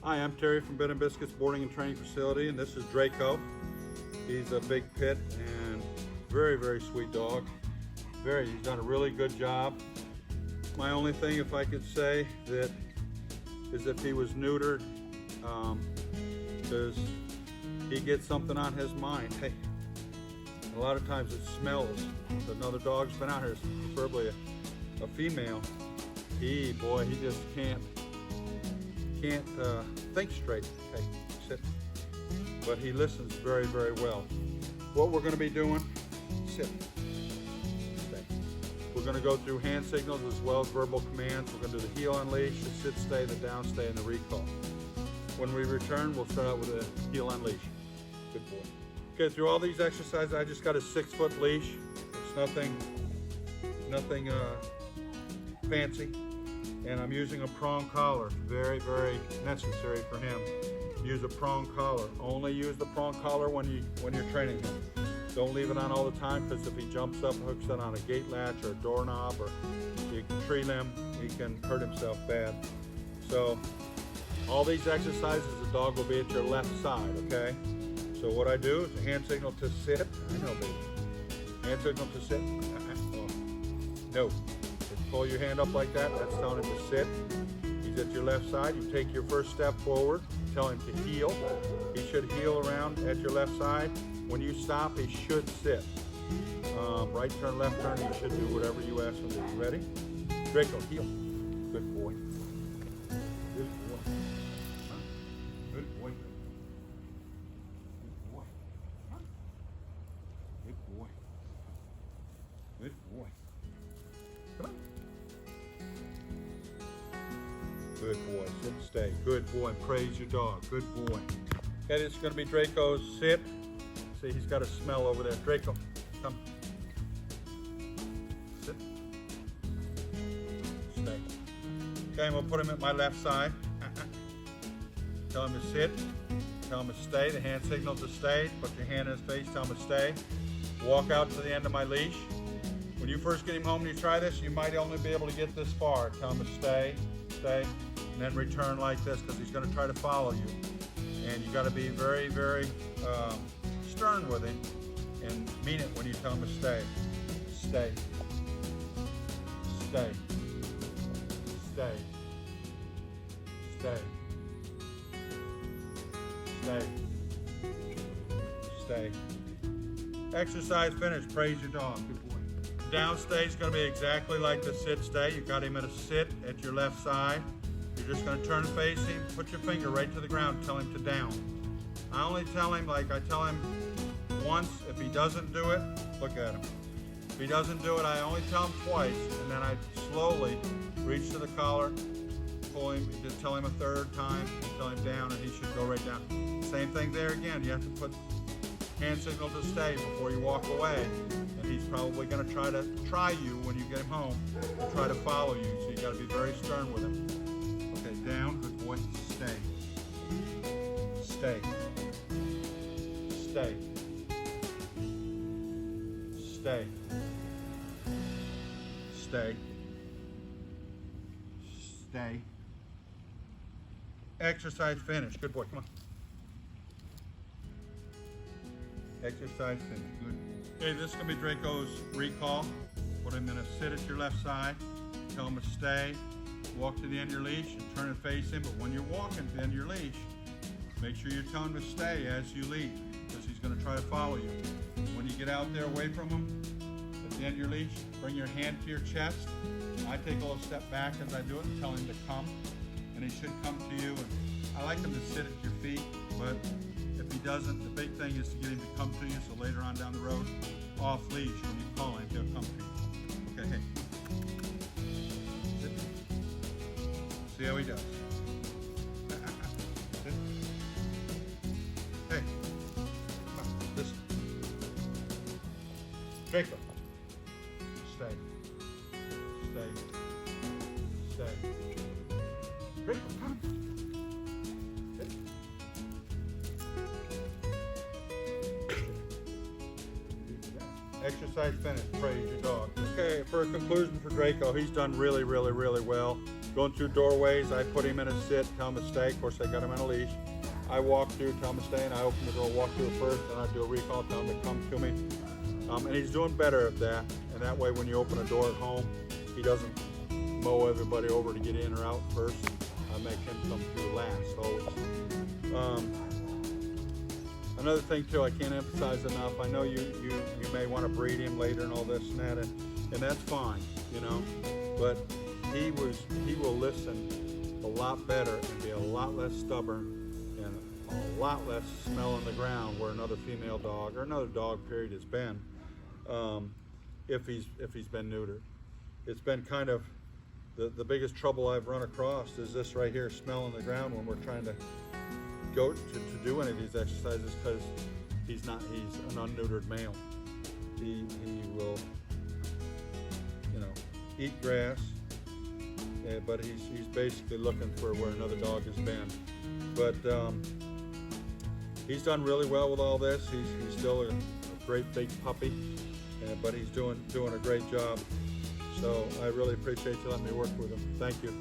Hi, I'm Terry from Bed and Biscuits Boarding and Training Facility, and this is Drako. He's a big pit and very, very sweet dog. He's done a really good job. My only thing, if I could say, that is if he was neutered, because he gets something on his mind. Hey, a lot of times it smells. If another dog's been out here, preferably a female, he just can't think straight. Hey, sit. But he listens very, very well. What we're going to be doing, sit. Stay. We're going to go through hand signals as well as verbal commands. We're going to do the heel unleash, the sit stay, the down stay, and the recall. When we return, we'll start out with a heel unleash. Good boy. Okay, through all these exercises, I just got a 6-foot leash. It's nothing fancy. And I'm using a prong collar. Very, very necessary for him. Use a prong collar. Only use the prong collar when you're training him. Don't leave it on all the time, because if he jumps up, hooks it on a gate latch or a doorknob or a tree limb, he can hurt himself bad. So all these exercises, the dog will be at your left side, okay? So what I do is a hand signal to sit. I know, baby. Hand signal to sit. Oh. No. Just pull your hand up like that. That's telling him to sit. He's at your left side. You take your first step forward. Tell him to heel. He should heel around at your left side. When you stop, he should sit. Right turn, left turn, he should do whatever you ask him to do. Ready? Drako, heel. Good boy. Good boy. Huh? Good boy. Good boy. Huh? Good boy. Good boy. Come on. Good boy. Sit, stay. Good boy. Praise your dog. Good boy. Okay, this is going to be Drako's sit. See, he's got a smell over there. Drako, come. Sit. Stay. Okay, I'm going to put him at my left side. Tell him to sit. Tell him to stay. The hand signal to stay. Put your hand in his face. Tell him to stay. Walk out to the end of my leash. When you first get him home and you try this, you might only be able to get this far. Tell him to stay, and then return like this, because he's going to try to follow you. And you got to be very, very stern with him and mean it when you tell him to stay. Stay. Stay. Stay. Stay. Stay. Stay. Exercise finished. Praise your dog. Good boy. Down stay is going to be exactly like the sit stay. You got him at a sit at your left side. You're just going to turn and face him, put your finger right to the ground, tell him to down. I only tell him, like I tell him once. If he doesn't do it, look at him. If he doesn't do it, I only tell him twice, and then I slowly reach to the collar, pull him, just tell him a third time, tell him down, and he should go right down. Same thing there again. You have to put hand signal to stay before you walk away, and he's probably going to try you when you get him home and try to follow you. So you got to be very stern with him. Okay, down, good boy. Stay. Stay. Stay. Stay. Stay. Stay. Exercise finished. Good boy, come on. Exercise finished. Good. Okay, this is going to be Drako's recall. Put him in a sit at your left side. Tell him to stay. Walk to the end of your leash and turn and face him. But when you're walking to the end of your leash, make sure you tell him to stay as you leave, because he's going to try to follow you. When you get out there away from him, at the end of your leash, bring your hand to your chest. I take a little step back as I do it and tell him to come. And he should come to you. And I like him to sit at your feet, but if he doesn't, the big thing is to get him to come to you, so later on down the road, off leash, when you call him, he'll come to you. Okay, hey. Sit. See how he does. Sit. Hey. Come on, listen. Drako. Stay. Stay. Stay. Drako, come. Exercise finished. Praise your dog. Okay, for a conclusion for Drako, he's done really, really, really well. going through doorways. I put him in a sit, tell him to stay. Of course, I got him on a leash. I walk through, tell him to stay, and I open the door, walk through first, and I do a recall, tell him to come to me. And he's doing better at that. And that way, when you open a door at home, he doesn't mow everybody over to get in or out first. I make him come through last always. Another thing too, I can't emphasize enough. I know you may want to breed him later and all this and that, and that's fine, you know. But he will listen a lot better and be a lot less stubborn and a lot less smell on the ground where another female dog or another dog period has been, if he's been neutered. It's been kind of the biggest trouble I've run across is this right here, smell on the ground when we're trying to go to do any of these exercises, because he's an unneutered male. He will, you know, eat grass, but he's basically looking for where another dog has been. But he's done really well with all this. He's still a great big puppy, but he's doing a great job. So I really appreciate you letting me work with him. Thank you.